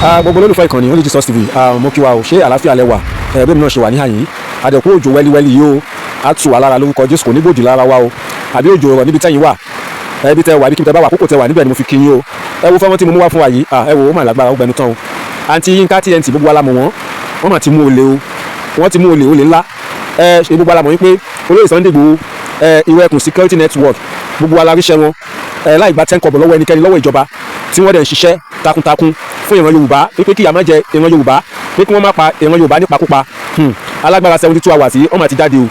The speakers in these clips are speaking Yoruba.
gbogbo olólùfẹ́ ìkànnì Only Jesus TV mo kí wa o ṣé àlàáfíà lẹ wà bẹ́ẹ̀ mi náà ṣe wà ní àyín àdẹ̀kú òjò wẹ́líwẹ́lí yìí o á tù wá lára lórúkọ Jésù kò ní gbòdì lára wa o àbí òjò rọ̀ níbi tẹ́yìn wà ibi tẹ́ wà ibi kí tẹ́ bá wà kókò tẹ́ wà níbẹ̀ ni mo fi kí yín o ẹ wo fẹ́wọ́n tí mo mú wá fún wa yìí ẹ wo ó mà lágbára ó gbẹnu tán o àǹtí Yínká TNT gbogbo alamọ̀ wọ́n mà ti mú olè o wọ́n ti mú olè ńlá ṣe gbogbo alamọ̀ yín pé olóyè Sunday Igboho ìwé ẹkùn security network gbogbo aláríṣẹ́ wọn láì gba 10 kọ́bọ̀ lọ́wọ́ ẹnikẹ́ni lọ́wọ́ ìjọba tí wọ́n dẹ̀ ń ṣiṣẹ́ takuntakun fún ìran Yorùbá pé kí ìyà má jẹ ìran Yorùbá pé kí wọ́n má pa ìran Yorùbá nípakúpa alágbára 72 hours yìí wọ́n mà ti jáde o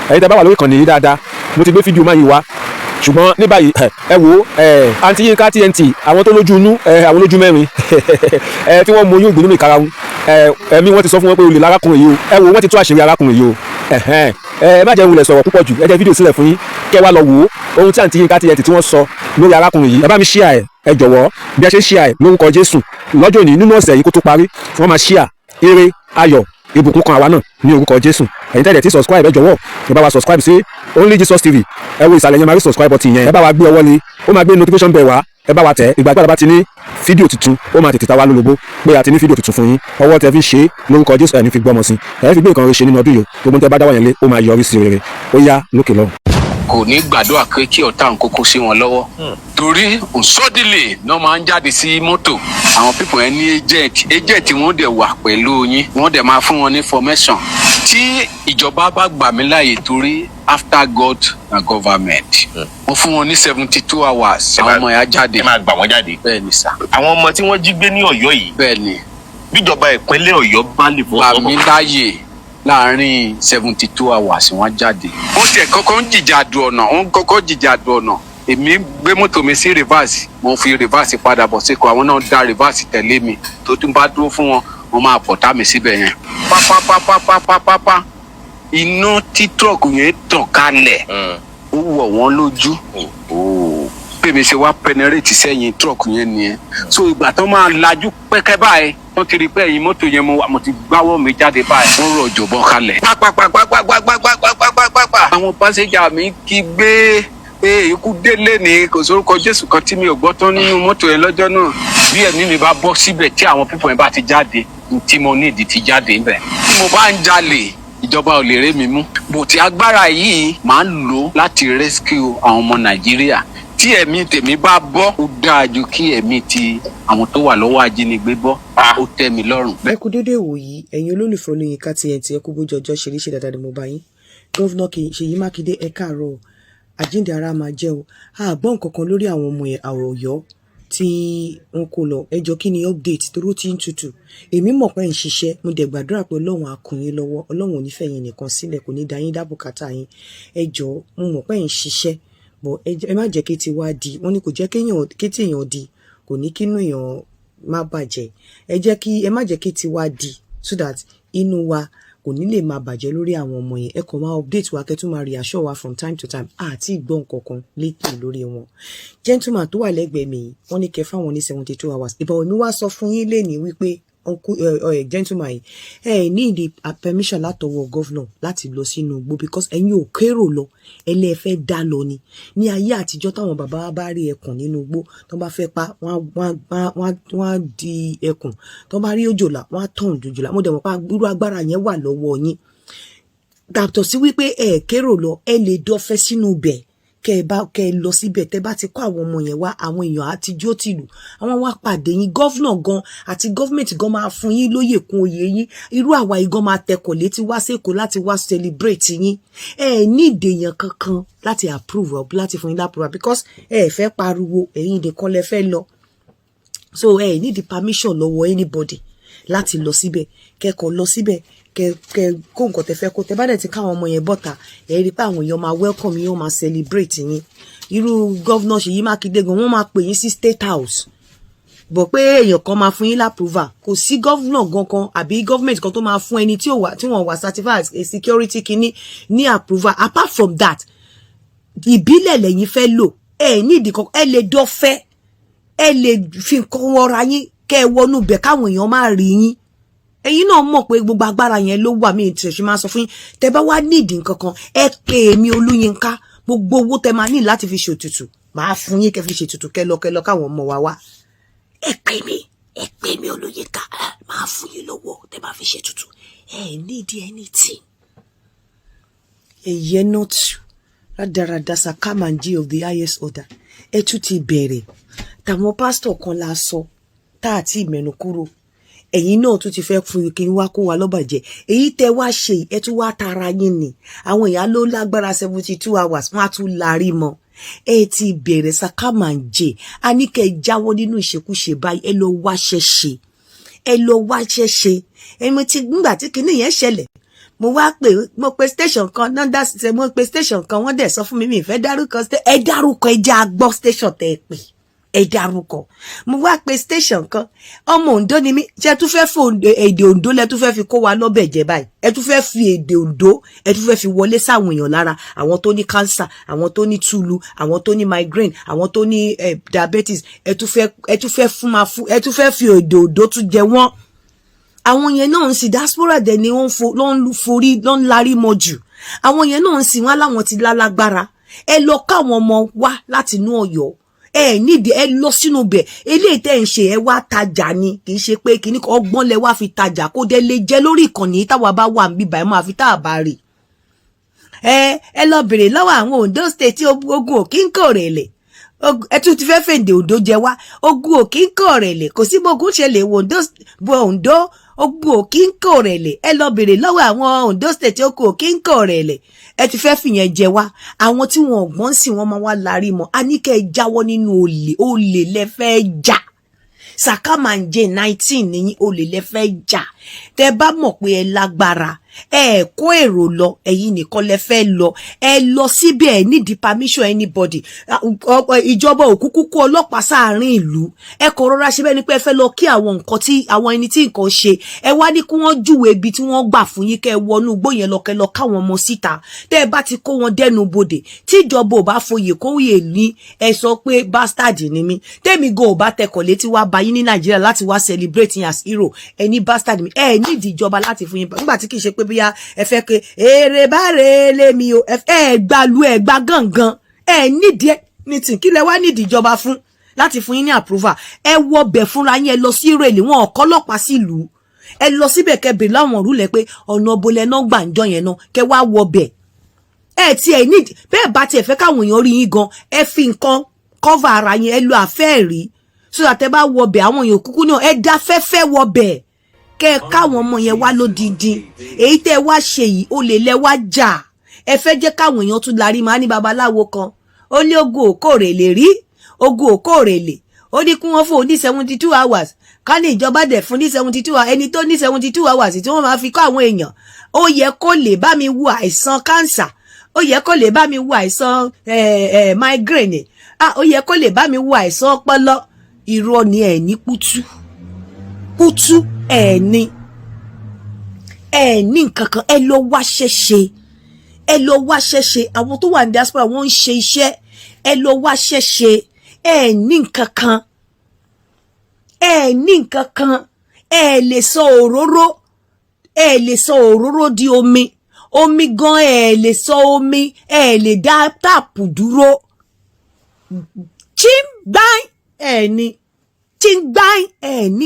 ẹ̀yin tẹ́ bá wà lórí ìkànnì yìí dáadáa mo ti gbé fídíò máa yìí wá ṣùgbọ́n ní báyìí ẹ wo àǹtí Yínká TNT àwọn tó lójú inú àwọn lójú mẹ́rin tí wọ́n mú oyún ìgbónú ìkarahun ẹ̀mí wọ́n ti sọ fún wọn pé olè lárákùnrin yìí o ẹ wo wọ́n ti tú àṣírí arákùnrin yìí o ẹ má jẹ́ wulẹ̀ sọ̀rọ̀ púpọ̀ jù ẹ jẹ́ fídíò sílẹ̀ fún yín kẹ́ wá lọ wò ó ohun tí àǹtí Yínká TNT tí wọ́n sọ lórí arákùnrin yìí ẹ bá mi share ẹ jọ̀wọ́ bí a ṣe share lórúkọ Jésù lọ́jọ́ òní nínú ọ̀sẹ̀ yìí kó tó parí wọ́n máa share ire ayọ̀ ìbùkún kan àwa náà ní orúkọ Jésù ẹ̀yin tẹ́lẹ̀ tí subscribe ẹ jọ̀wọ́ ẹ bá wa subscribe sí Only Jesus TV ẹ wo ìsàlẹ̀ yẹn máa rí subscribe button yẹn ẹ bá wa gbé ọwọ́ lé ó máa gbé notification bell wá ẹ bá wa tẹ̀ ìgbà tí a bá ti ní fídíò tuntun ó máa tètè ta wá lólobó pé a ti ní fídíò tuntun fún yín ọwọ́ tẹ fi ṣe lórúkọ Jésù ẹni fi gbọ́mọ sí ẹ fi gbé nǹkan rere ṣe nínú ọdún yìí gbogbo tẹ bá dáwọ́ yẹn lé ó máa yọrí sí rere ó yá lókè lọ. kò ní gbàdúrà pé kí ọ̀tá ń kókó sí wọn lọ́wọ́ torí suddenly náà máa ń jáde sí mọ́tò àwọn pípọ̀ yẹn ní agent wọ́n dẹ̀ wà pẹ̀lú yín wọ́n dẹ̀ máa fún wọn ní information tí ìjọba bá gbà mí láàyè torí after God na government wọ́n fún wọn ní 72 hours àwọn ọmọ yẹn jáde. ẹ máa gbà wọ́n jáde. bẹ́ẹ̀ ni sà. àwọn ọmọ tí wọ́n jí gbé ní Ọ̀yọ́ yìí. bẹ́ẹ̀ ni. bíjọba ìpínlẹ̀ Ọ̀yọ́ bá lè fọwọ́ gbà mí láàyè láàárín 72 hours wọ́n jáde. wọ́n tiẹ̀ kọ́kọ́ ń jìjà du ọ̀nà èmi gbé mọ́tò mi sí reverse mo fi reverse padà bọ̀ síkọ̀ àwọn náà dá reverse tẹ̀lé mi tó tún bá dúró fún wọn wọ́n máa pọ̀tá mi síbẹ̀ yẹn. pápápápápápápá iná tí tírọ̀kù yẹn tàn kalẹ̀ ó wọ̀ wọ́n lójú pé mi ṣe wá penetrate sẹ́yìn tírọ̀kù yẹn nìyẹn so ìgbà tó máa lajú pẹ́kẹ́ báyìí wọ́n ti rí pé ẹ̀yìn mọ́tò yẹn mo ti gbáwọ́ mi jáde báyìí wọ́n rọ̀ jọ̀bọ̀ kalẹ̀ pápápápápápápápápápápá àwọn pásẹ́jà mi kí gbé ikú délé ní kò sórúkọ Jésù kan tí mi ò gbọ́ tán nínú mọ́tò yẹn lọ́jọ́ náà bí ẹ̀mí mi bá bọ́ síbẹ̀ tí àwọn pípọ̀ yẹn bá ti jáde tí mo ní ìdí ti jáde ńbẹ̀ tí mo bá ń jalè ìjọba ò lè ré mi mú bòtí agbára yìí máa ń lò láti rescue àwọn ọmọ Nàìjíríà tí ẹ̀mí tèmi bá bọ́ ó dáa ju kí ẹ̀mí ti àwọn tó wà lọ́wọ́ ajínigbé bọ́ ó tẹ́ mi lọ́rùn. ẹ kú dédé wòyí ẹ̀yin olólùfẹ́ Olóyinka TNT ẹ kú bójú ọjọ́ ṣeréṣe dáadáa ni mo bá yín gọ́vnà Ṣèyí Mákindé ẹ káàárọ̀ àjíǹde ara máa jẹ́ o àgbọ̀n nǹkan kan lórí àwọn ọmọ Ọ̀yọ́ tí wọ́n kó lọ ẹjọ́ kí ni update torí ó ti ń tutù èmi mọ̀ pé ń ṣiṣẹ́ mo dẹ̀ gbàdúrà pé Ọlọ́run á kún yín lọ́wọ́ Ọlọ́run ò ní fẹ̀yìn nìkan sílẹ̀ kò ní dá yín dábùkátà yín ẹjọ́ mo mọ̀ pé ń ṣiṣẹ́ bọ̀ ẹ má jẹ́ kí ti wá di wọ́n ní kò jẹ́ kí tí èèyàn di kò ní kínú èèyàn má bàjẹ́ ẹ má jẹ́ kí ti wá di so that inú wa kò ní lè máa bàjẹ́ lórí àwọn ọmọ yẹn ẹ kàn máa update wa kẹ́ tún máa reassure wa from time to time àti ìgbọ́n kankan létí lórí wọn. gentleman tó wà lẹ́gbẹ̀ẹ́ mi wọ́n ní kẹ́ fáwọn ní 72 hours ìbọ̀wọ̀ mi wá sọ fún yín lẹ́ni wípé gentleman yìí ẹ ní ìdí permission látọwọ́ governor láti lọ sínú igbó because ẹ̀yin ò kérò lọ ẹlẹ́fẹ́ dá lọ ni ní ayé àtijọ́ táwọn bàbá wa bá rí ẹkùn nínú igbó tó bá fẹ́ pa wọ́n á di ẹkùn tó bá rí òjòlá wọ́n á tàn òjòlá mo dẹ̀ mọ̀ pé irú agbára yẹn wà lọ́wọ́ yín dàtọ̀ sí wípé ẹ kérò lọ ẹ lè dọ́fẹ́ sínú ibẹ̀ kẹ lọ síbẹ̀ tẹ bá ti kó àwọn ọmọ yẹn wá àwọn èèyàn àtijọ́ tìlú àwọn wá pàdé yín gọ́vnà gan àti gọ́fìmẹ̀ntì gan máa fún yín lóyè kún oyè yín irú àwa igan máa tẹkọ̀ létí wá sẹ́kọ̀ọ́ láti wá celebrate yín ẹ ní ìdèyàn kankan láti approve ọ láti fún yín lápúrà because ẹ fẹ́ pariwo ẹ̀yin nìkan lẹ fẹ́ lọ so ẹ ní the permission lọ́wọ́ anybody láti lọ síbẹ̀ kẹ́kọ̀ọ́ lọ síbẹ̀ kẹ kó nǹkan tẹ fẹ́ kó tẹ bá dẹ̀ ti káwọn ọmọ yẹn bọ́ta ẹ rí pé àwọn èèyàn máa welcome yín wọ́n máa celebrate yín irú gọ́vnà Ṣèyí Mákindé gan wọ́n máa pè yín sí state house bọ̀ pé èèyàn kan máa fún yín lápúrúvà kò sí gọ́vnà gan kan àbí gọ́fìmẹ̀ntì kan tó máa fún ẹni tí wọ́n wà certified a security kìíní ní àpúrúvà apart from that ìbílẹ̀ lẹ́yìn fẹ́ lò ẹ ní ìdí kan ẹ lè dọ́fẹ́ ẹ lè fi nǹkan wọra yín kẹ́ ẹ wọnú bẹ̀ káwọn èèyàn máa rí yín ẹ̀yin náà mọ̀ pé gbogbo agbára yẹn ló wà mí ìtẹ̀sí máa sọ fún yín tẹ́ bá wá nídìí nǹkan kan ẹ pè mí Olúyinká gbogbo owó tẹ́ máa ní láti fi ṣètùtù máa fún yín kẹ́ fi ṣètùtù kẹ́ lọ káwọn ọmọ wa wá ẹ pè mí Olúyinká fi ṣe tutù need anything. Ẹ̀yẹ not rádaràda sàkámàǹjì of the highest order ẹ tún ti bẹ̀rẹ̀ tàwọn pásítọ̀ kan la sọ tá àti ìmẹ̀nu kúrò ẹ̀yin náà tún ti fẹ́ fún kí n wá kó wa lọ́bàjẹ́ èyí tẹ́ wá ṣe ẹ tún wá tara yín ni àwọn èèyàn ló lágbára 72 hours wọ́n á tún larí mọ́ ẹ ti bẹ̀rẹ̀ sàkámàǹjì a ní kẹ́ ẹ jáwọ́ nínú ìṣekúṣe báyìí ẹ lọ wáṣẹ́ ṣe ẹ̀mí ti nígbà tí kinní yẹn ṣẹlẹ̀ mo pe station kan nanda ṣe mo pe station kan wọ́n dẹ̀ sọ fún mi ìfẹ́ dárúkọ ẹ dárúkọ ẹ jẹ́ agbọ́ station tẹ́ ẹ pè ẹ dárúkọ mo wá pe station kan ọmọ Ondo ni mí ṣe tún fẹ́ fún èdè Ondo lẹ tún fẹ́ fi kó wa lọ́bẹ̀ jẹ báyìí ẹ tún fẹ́ fi èdè Ondo ẹ tún fẹ́ fi wọlé sáwọn èèyàn lára àwọn tó ní cancer àwọn tó ní tulu àwọn tó ní migraine àwọn tó ní diabetes ẹ tún fẹ́ fi èdè Ondo tún jẹ wọ́n àwọn yẹn náà ń sin diaspora dẹ̀ ni wọ́n ń larí mọ́ jù àwọn yẹn náà ń sin wọn láwọn ti lálágbára ẹ lọ káwọn ọmọ wá láti inú Ọ̀yọ́ nídìí ẹ lọ sínú bẹ̀ eléyìí tẹ́ ń ṣe ẹ wá tajà ni kì í ṣe pé kíní ọgbọ́n lẹ wá fi tajà kó dé lè jẹ́ lórí ìkànnì táwa bá wà níbí báyìí máa fi tá a bá rí ẹ lọ bèrè lọ́wọ́ àwọn Ondo state tí ogun òkì ń kọ̀ rẹ̀ lẹ̀ ẹ tún ti fẹ́ fèdè Ondo jẹ wá ogun òkì ń kọ̀ rẹ̀ lẹ̀ kò sí bógun ṣe lè wo Ondo ogun òkì ń kọ̀ rẹ̀ lẹ̀ ẹ lọ bèrè lọ́wọ́ àwọn Ondo state ogun òkì ń kọ̀ rẹ̀ lẹ̀ ẹ ti fẹ́ fìyẹn jẹ wá àwọn tí wọn ọgbọ́n sì wọ́n máa wá larí mọ́ a ní kẹ́ ẹ jáwọ́ nínú olè lẹ́fẹ́ jà sàkámàǹjẹ 19 ní olè lẹ́fẹ́ jà tẹ́ bá mọ̀ pé ẹ lágbára ẹ kó èrò lọ ẹ̀yin nìkan lẹ fẹ́ lọ ẹ lọ síbẹ̀ ẹ need permission anybody ìjọba òkúkú kó ọlọ́pàá sáàrin ìlú ẹ kò rọra ṣe bẹ́ẹ̀ ni pé ẹ fẹ́ lọ kí àwọn nǹkan tí àwọn ẹni tí nǹkan ṣe ẹ wá ní kí wọ́n júwe ibi tí wọ́n gbà fún yín kẹ́ ẹ wọnú igbó yẹn lọ kẹ́ lọ káwọn ọmọ síta tẹ́ ẹ bá ti kó wọn dẹnu bodè tí ìjọba ò bá foyè kóyè ní ẹ sọ pé bastard ni mí tẹ́mi go ò bá tẹkọ̀ létí wá bá yín ní Nàìjíríà láti wá celebrate yín as hero ẹ ní bastard mi ẹ ní ìdí ìjọba láti fún yín nígbà tí kì í ṣe pé bóyá ẹ fẹ́ pé èrè bá rè lémi o ẹ gbalu ẹ gba gangan ẹ nídìí ní tí kí lẹ wá nídìí ìjọba fún láti fún yín ní approval ẹ wọ bẹ̀ fúnra yín ẹ lọ sí rèlì wọn ọkọ ọlọ́pàá sílùú ẹ lọ síbẹ̀ kẹ́ bèrè láwọn òrùlẹ̀ pé ọ̀nà bolẹ̀ náà gbàǹjọ yẹn náà kẹ́ wá wọ bẹ̀ ẹ tí ẹ nídìí bẹ́ẹ̀ bá tiẹ̀ fẹ́ káwọn èèyàn rí yín gan ẹ fi nǹkan cover ara yín ẹ lo àfẹ́ẹ̀rí so that ẹ bá wọ bẹ̀ àwọn èèyàn kúkú náà ẹ dá fẹ́fẹ́ wọ bẹ̀ kẹ́ káwọn ọmọ yẹn wá lódindi èyí tẹ́ wá ṣe yìí ó lè lẹ wá jà ẹ fẹ́ jẹ́ káwọn èèyàn tún larí máa ní babaláwo kan ó ní ogun òkòrè lè rí ogun òkòrè lè ó ní kí wọ́n fún ní 72 hours ká ní ìjọba dẹ̀ fún ní 72 hours ẹni tó ní 72 hours tí wọ́n máa fi kọ́ àwọn èèyàn ó yẹ kó lè bá mi wo àìsàn cancer ó yẹ kó lè bá mi wo àìsàn migraine ó yẹ kó lè bá mi wo àìsàn ọpọlọ irọ́ ni ẹ̀ ní kútú ẹ ní nǹkan kan ẹ lọ wá ṣẹṣe àwọn tó wà ní diaspora wọ́n ń ṣe iṣẹ́ ẹ lọ wá ṣẹṣe ẹ ní nǹkan kan ẹ lè sọ òróró di omi gan ẹ lè sọ omi ẹ lè dá táàpù dúró chimgbáì ẹ ní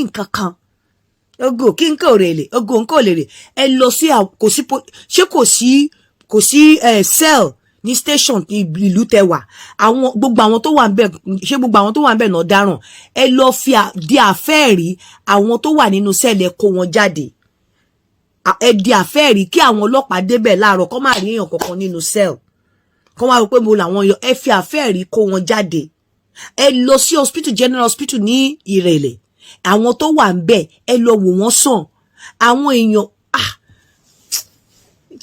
nǹkan kan ogo kí n kò rèlè ogo n kò lè rè ẹ lọ sí kò sí cell ní station ìlú tẹwà àwọn gbogbo àwọn tó wà ń bẹ ṣé gbogbo àwọn tó wà ń bẹ náà dáràn ẹ lọ fi di àfẹ́ẹ̀rí àwọn tó wà nínú cell ẹ kó wọn jáde ẹ di àfẹ́ẹ̀rí kí àwọn ọlọ́pàá débẹ̀ láàárọ̀ kó má rí èèyàn kankan nínú cell kó má rò pé mo làwọn yọ ẹ fi àfẹ́ẹ̀rí kó wọn jáde ẹ lọ sí hospital general hospital ní Ìrẹ̀lẹ̀ àwọn tó wà ń bẹ̀ ẹ lọ wò wọ́n sàn àwọn èèyàn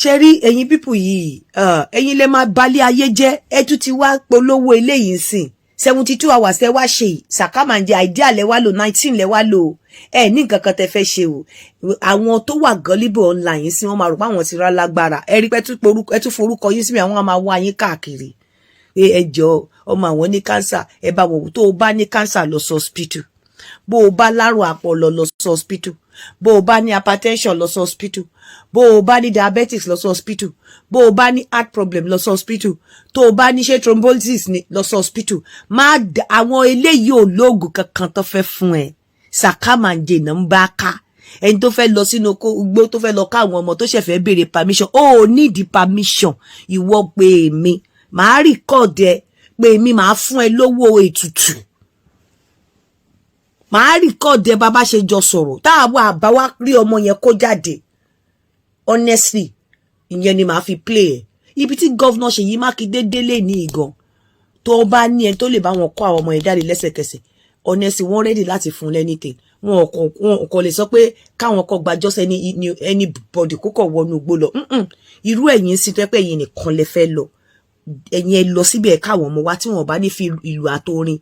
ṣe rí ẹ̀yin pípù yìí ẹ̀yin lè máa balẹ̀ ayé jẹ́ ẹ tún ti wá polówó eléyìí sìn 72 hours ẹ wá ṣe sàkámàǹjẹ idea lẹ wá lò 19 lẹ wá lò ẹ ní nǹkan kan tẹ fẹ́ ṣe o àwọn tó wà gullible online sí wọ́n máa rò pé àwọn ti rá lágbára ẹ rí pé ẹ tún forúkọ yín sí mi àwọn máa wá yín káàkiri ẹ jọ̀ọ́ ọmọ àwọn ní cancer ẹ bá wọn tó o bá ní cancer lọ sí hospital bó o bá lárùn àpọlọ lọ sí hospital bó o bá ní hypertension lọ sí hospital bó o bá ní diabetes lọ sí hospital bó o bá ní heart problem lọ sí hospital tó o bá ní ṣe thrombosis ní lọ sí hospital má àwọn eléyìí ò lóògùn kankan tó fẹ́ fún ẹ sàkámàǹjẹ náà ń bá ká ẹni tó fẹ́ lọ sínú igbó tó fẹ́ lọ ká àwọn ọmọ tó ṣẹ̀fẹ̀ béèrè permission ó need permission ìwọ pé èmi màá record ẹ pé èmi màá fún ẹ lówó ètùtù màá record ẹ bàbá ṣe jọ sọ̀rọ̀ tá àwọn àbá wa rí ọmọ yẹn kó jáde honestly ìyẹn ni màá fi play ẹ ibi tí gọ́vnà Ṣèyí Mákindé délé ní ìgàn tó bá ní ẹ tó lè bá wọn kó àwọn ọmọ yẹn jáde lẹ́sẹ̀kẹsẹ̀ honestly wọ́n ready láti fún anything wọn kò lè sọ pé káwọn kọ gbàjọ́ sẹ́ni anybody kó kọ̀ wọnú igbó lọ irú ẹ̀yin sí tó pé ẹ̀yin nìkan lè fẹ́ lọ ẹ̀yin ẹ lọ síbẹ̀ káwọn ọmọ wa tí wọn bá ní fi ìlú àtòrin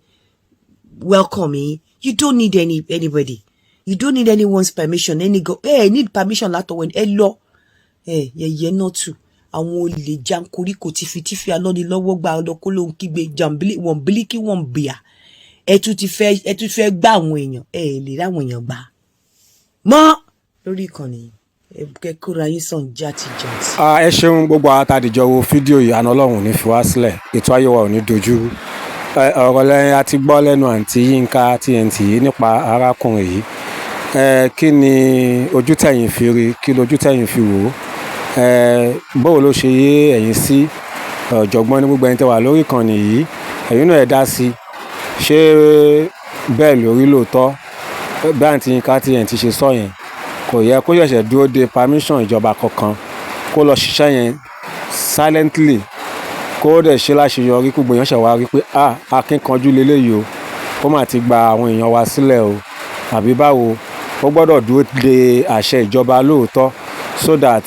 welcome yín you don't need anybody you don't need anyone's permission need permission látọwọ́ ẹ lọ yẹyẹ náà tù àwọn olè jankoríko tìfitìfi alọ́nilọ́wọ́ gba ọlọ́kọ́ ló ń kígbe wọ́n bílíkì wọ́n bìà ẹ tún fẹ́ gbá àwọn èèyàn lè ráwọn èèyàn gbà mọ́ lórí ìkànnì kẹ́kọ̀ọ́ra yín sàn játijàti. ẹ ṣeun gbogbo àtàdìjọ wo fídíò yìí àná ọlọ́run ní fi wá sílẹ̀ ètò ayé wa ò ní dojú ọ̀rọ̀ lẹ́yìn àti gbọ́ lẹ́nu àǹtí Yínká TNT yìí nípa arákùnrin yìí kí ni ojú tẹ̀yìn fi rí kí lójú tẹ̀yìn fi wò ó báwo ló ṣe yé ẹ̀yin sí ọ̀jọ̀gbọ́n ní gbogbo ẹni tẹ́ wà lórí ìkànnì yìí ẹ̀yin náà ẹ̀ dá sí ṣé bẹ́ẹ̀ lórí lóòótọ́ bí àǹtí Yínká TNT ṣe sọ yẹn kò yẹ kó ṣẹ̀ṣẹ̀ dúró de permission ìjọba kankan kó lọ ṣiṣẹ́ yẹn silently kó dẹ̀ ṣe láṣeyọrí kó gbìyànjú ṣẹ̀ wá rí pé akínkanjú leléyìí o kó má ti gba àwọn èèyàn wa sílẹ̀ o àbí báwo ó gbọ́dọ̀ dúró de àṣẹ ìjọba lóòótọ́ so that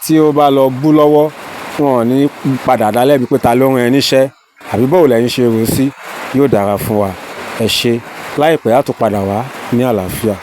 tí ó bá lọ bú lọ́wọ́ wọn ò ní padà dálẹ́bi pé ta ló rán ẹ níṣẹ́ àbí báwo lẹ́yìn ṣe rò sí yóò dára fún wa ẹ ṣe láìpẹ́ á tún padà wá ní àlàáfíà.